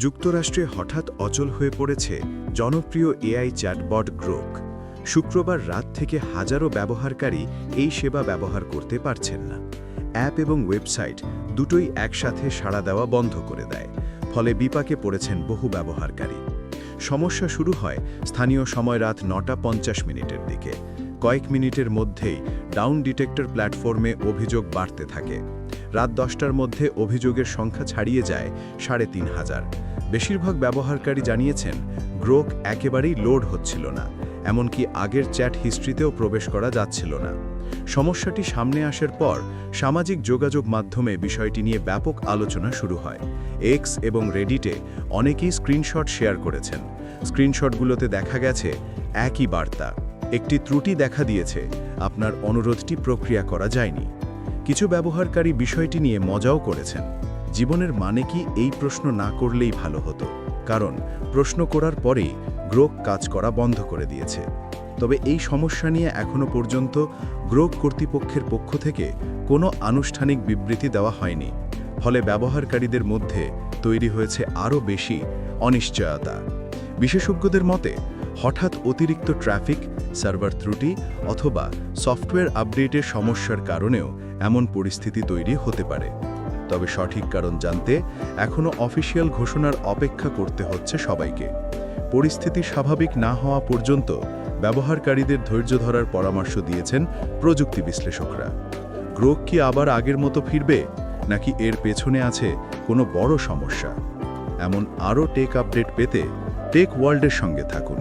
যুক্তরাষ্ট্রে হঠাৎ অচল হয়ে পড়েছে জনপ্রিয় এআই চ্যাটবট গ্রোক। শুক্রবার রাত থেকে হাজারো ব্যবহারকারী এই সেবা ব্যবহার করতে পারছেন না। অ্যাপ এবং ওয়েবসাইট দুটোই একসাথে সাড়া দেওয়া বন্ধ করে দেয়, ফলে বিপাকে পড়েছেন বহু ব্যবহারকারী। সমস্যা শুরু হয় স্থানীয় সময় রাত 9:50 দিকে। কয়েক মিনিটের মধ্যেই ডাউন ডিটেক্টর প্ল্যাটফর্মে অভিযোগ বাড়তে থাকে। রাত 10টার মধ্যে অভিযোগের সংখ্যা ছাড়িয়ে যায় 3,500। বেশিরভাগ ব্যবহারকারী জানিয়েছেন গ্রোক একেবারেই লোড হচ্ছিল না, এমনকি আগের চ্যাট হিস্ট্রিতেও প্রবেশ করা যাচ্ছিল না। সমস্যাটি সামনে আসার পর সামাজিক যোগাযোগ মাধ্যমে বিষয়টি নিয়ে ব্যাপক আলোচনা শুরু হয়। এক্স এবং রেডিটে অনেকেই স্ক্রিনশট শেয়ার করেছেন। স্ক্রিনশটগুলোতে দেখা গেছে একই বার্তা, একটি ত্রুটি দেখা দিয়েছে, আপনার অনুরোধটি প্রক্রিয়া করা যায়নি। কিছু ব্যবহারকারী বিষয়টি নিয়ে মজাও করেছেন। জীবনের মানে কি এই প্রশ্ন না করলেই ভালো হতো, কারণ প্রশ্ন করার পরেই গ্রোক কাজ করা বন্ধ করে দিয়েছে। তবে এই সমস্যা নিয়ে এখনও পর্যন্ত গ্রোক কর্তৃপক্ষের পক্ষ থেকে কোনো আনুষ্ঠানিক বিবৃতি দেওয়া হয়নি। ফলে ব্যবহারকারীদের মধ্যে তৈরি হয়েছে আরও বেশি অনিশ্চয়তা। বিশেষজ্ঞদের মতে হঠাৎ অতিরিক্ত ট্রাফিক, সার্ভার ত্রুটি অথবা সফটওয়্যার আপডেটের সমস্যার কারণেও এমন পরিস্থিতি তৈরি হতে পারে। তবে সঠিক কারণ জানতে এখনও অফিসিয়াল ঘোষণার অপেক্ষা করতে হচ্ছে সবাইকে। পরিস্থিতি স্বাভাবিক না হওয়া পর্যন্ত ব্যবহারকারীদের ধৈর্য ধরার পরামর্শ দিয়েছেন প্রযুক্তি বিশ্লেষকরা। গ্রোক কি আবার আগের মতো ফিরবে, নাকি এর পেছনে আছে কোনো বড় সমস্যা? এমন আরও টেক আপডেট পেতে টেক ওয়ার্ল্ডের সঙ্গে থাকুন।